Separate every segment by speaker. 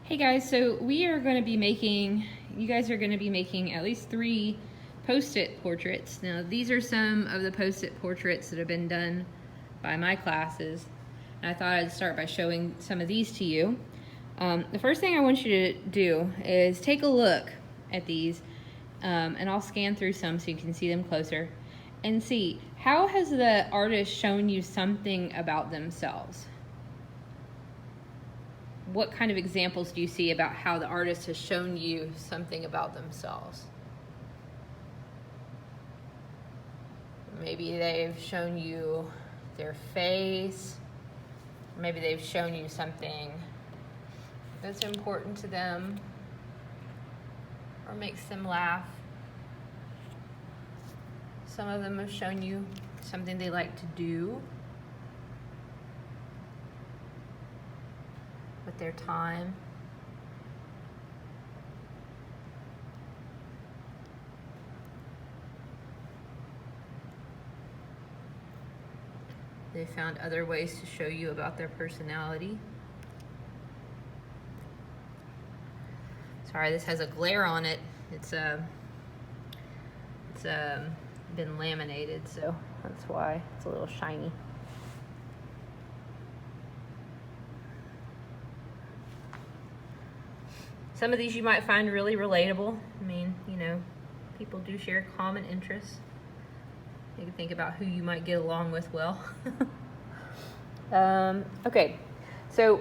Speaker 1: Hey guys, so we are going to be making, you guys are going to be making at least 3 Post-it portraits. Now these are some of the Post-it portraits that have been done by my classes. And I thought I'd start by showing some of these to you. The first thing I want you to do is take a look at these, and I'll scan through some so you can see them closer, and see how has the artist shown you something about themselves. What kind of examples do you see about how the artist has shown you something about themselves? Maybe they've shown you their face. Maybe they've shown you something that's important to them or makes them laugh. Some of them have shown you something they like to do with their time. They found other ways to show you about their personality. Sorry, this has a glare on it. It's been laminated, so that's why it's a little shiny. Some of these you might find really relatable. I mean, you know, people do share common interests. You can think about who you might get along with well. Okay, so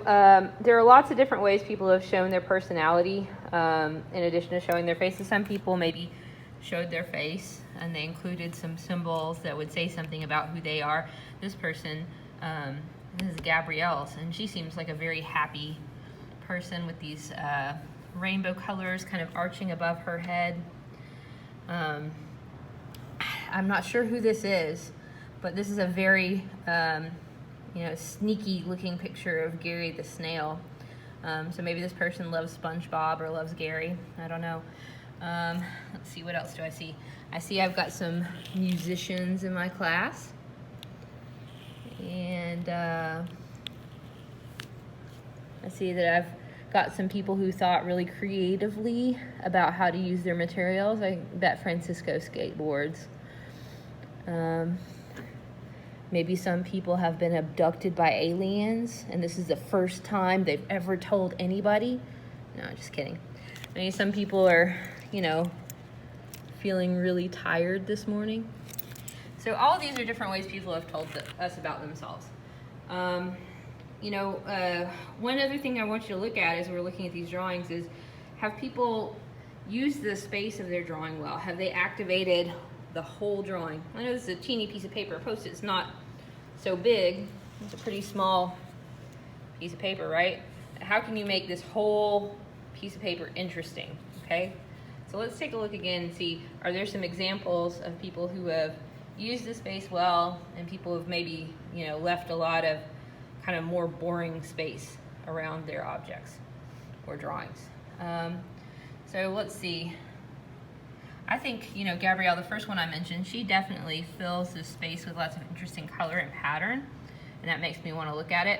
Speaker 1: there are lots of different ways people have shown their personality in addition to showing their faces. Some people maybe showed their face and they included some symbols that would say something about who they are. This person, this is Gabrielle's, and she seems like a very happy person with these rainbow colors kind of arching above her head. I'm not sure who this is, but this is a very sneaky looking picture of Gary the snail. So maybe this person loves SpongeBob or loves Gary. I don't know. Let's see, what else do I see? I see I've got some musicians in my class. And I see that I've got some people who thought really creatively about how to use their materials. I bet Francisco skateboards. Maybe some people have been abducted by aliens, and this is the first time they've ever told anybody. No, just kidding. Maybe some people are, feeling really tired this morning. So all of these are different ways people have told us about themselves. One other thing I want you to look at as we're looking at these drawings is, have people used the space of their drawing well? Have they activated the whole drawing? I know this is a teeny piece of paper. Post-it's not so big. It's a pretty small piece of paper, right? How can you make this whole piece of paper interesting, okay? So let's take a look again and see, are there some examples of people who have used the space well and people who have maybe, left a lot of kind of more boring space around their objects or drawings. So let's see. I think, Gabrielle, the first one I mentioned, she definitely fills this space with lots of interesting color and pattern, and that makes me want to look at it.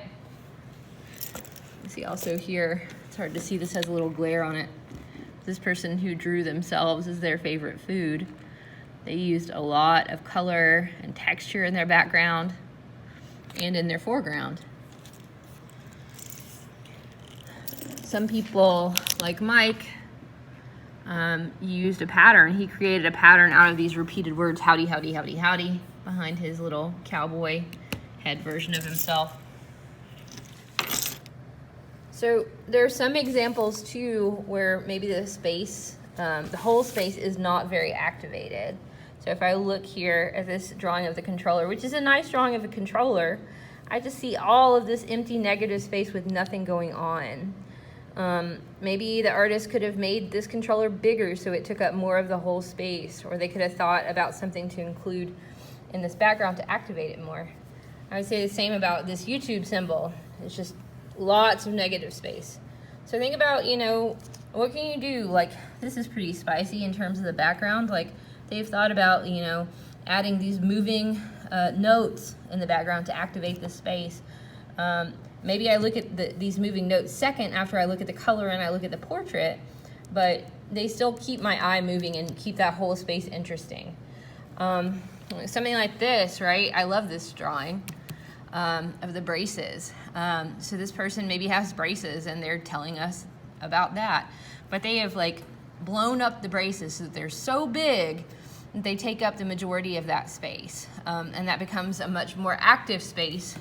Speaker 1: You see also here, it's hard to see, this has a little glare on it. This person who drew themselves as their favorite food. They used a lot of color and texture in their background and in their foreground. Some people, like Mike, used a pattern. He created a pattern out of these repeated words, howdy, howdy, howdy, howdy, behind his little cowboy head version of himself. So there are some examples too where maybe the space, the whole space is not very activated. So if I look here at this drawing of the controller, which is a nice drawing of a controller, I just see all of this empty negative space with nothing going on. Maybe the artist could have made this controller bigger so it took up more of the whole space, or they could have thought about something to include in this background to activate it more. I would say the same about this YouTube symbol. It's just lots of negative space. So think about, what can you do? Like, this is pretty spicy in terms of the background. Like, they've thought about, adding these moving notes in the background to activate the space. Maybe I look at these moving notes second after I look at the color and I look at the portrait, but they still keep my eye moving and keep that whole space interesting. Something like this, right? I love this drawing of the braces. So this person maybe has braces and they're telling us about that, but they have like blown up the braces so that they're so big that they take up the majority of that space. And that becomes a much more active space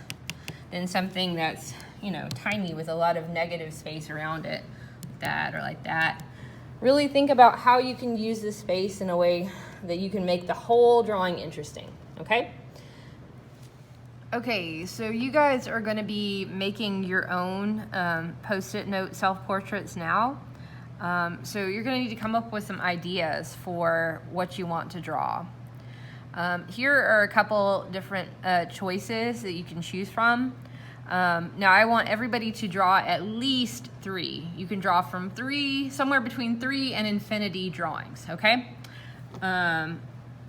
Speaker 1: than something that's, you know, tiny with a lot of negative space around it, like that or like that. Really think about how you can use this space in a way that you can make the whole drawing interesting, okay? Okay, so you guys are gonna be making your own Post-it note self-portraits now. So you're gonna need to come up with some ideas for what you want to draw. Here are a couple different choices that you can choose from. Now I want everybody to draw at least 3. You can draw from 3, somewhere between 3 and infinity drawings, okay?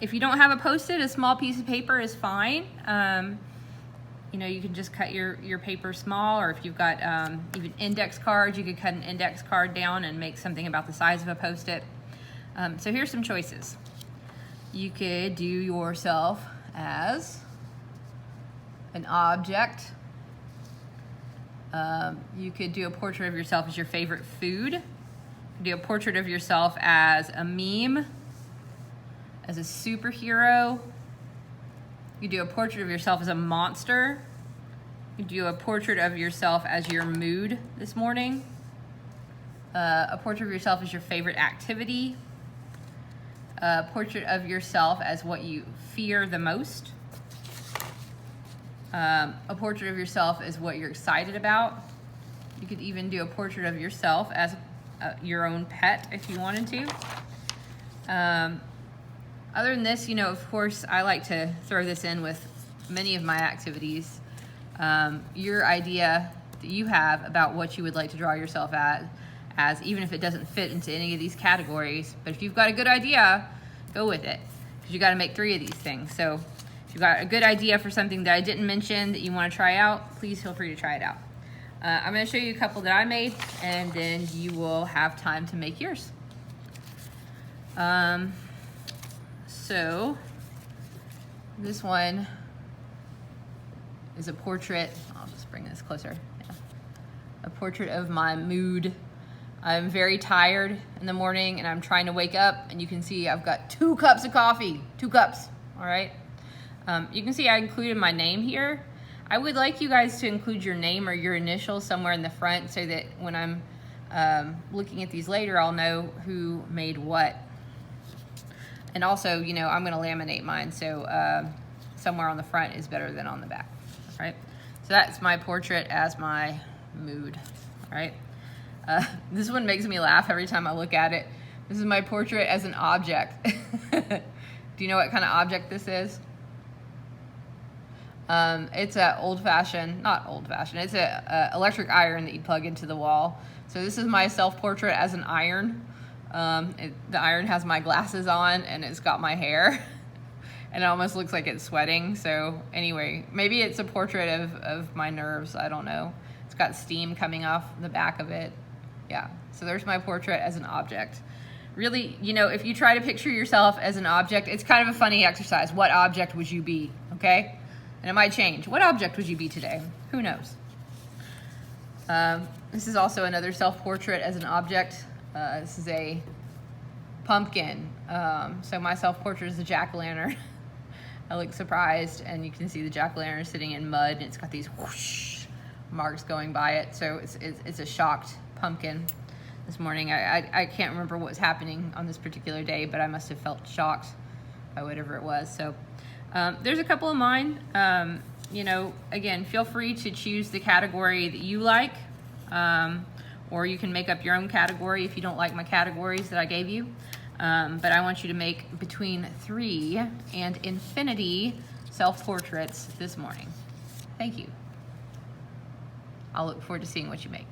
Speaker 1: If you don't have a Post-it, a small piece of paper is fine. You know, you can just cut your paper small, or if you've got even index cards, you could cut an index card down and make something about the size of a Post-it. So here's some choices. You could do yourself as an object. You could do a portrait of yourself as your favorite food. You could do a portrait of yourself as a meme, as a superhero. You could do a portrait of yourself as a monster. You could do a portrait of yourself as your mood this morning. A portrait of yourself as your favorite activity. A portrait of yourself as what you fear the most. A portrait of yourself as what you're excited about. You could even do a portrait of yourself as your own pet if you wanted to. Other than this, you know, of course, I like to throw this in with many of my activities. Your idea that you have about what you would like to draw yourself as, even if it doesn't fit into any of these categories. But if you've got a good idea, go with it, because you got to make 3 of these things. So if you've got a good idea for something that I didn't mention that you want to try out, please feel free to try it out. I'm going to show you a couple that I made, and then you will have time to make yours. So this one is a portrait. I'll just bring this closer. Yeah. A portrait of my mood. I'm very tired in the morning and I'm trying to wake up, and you can see I've got 2 cups of coffee, 2 cups, all right? You can see I included my name here. I would like you guys to include your name or your initials somewhere in the front so that when I'm looking at these later, I'll know who made what. And also, you know, I'm gonna laminate mine, so somewhere on the front is better than on the back, right? So that's my portrait as my mood, right? This one makes me laugh every time I look at it. This is my portrait as an object. Do you know what kind of object this is? It's a not old-fashioned, it's a electric iron that you plug into the wall. So this is my self-portrait as an iron. The iron has my glasses on and it's got my hair and it almost looks like it's sweating. So anyway, maybe it's a portrait of my nerves, I don't know. It's got steam coming off the back of it. Yeah, so there's my portrait as an object. Really, you know, if you try to picture yourself as an object, it's kind of a funny exercise. What object would you be, okay? And it might change. What object would you be today? Who knows? This is also another self-portrait as an object. This is a pumpkin. So my self-portrait is a jack-o'-lantern. I look surprised, and you can see the jack-o'-lantern sitting in mud, and it's got these whoosh marks going by it. So it's a shocked pumpkin this morning. I can't remember what was happening on this particular day, but I must have felt shocked by whatever it was. So there's a couple of mine. You know, again, feel free to choose the category that you like, or you can make up your own category if you don't like my categories that I gave you. But I want you to make between 3 and infinity self-portraits this morning. Thank you. I'll look forward to seeing what you make.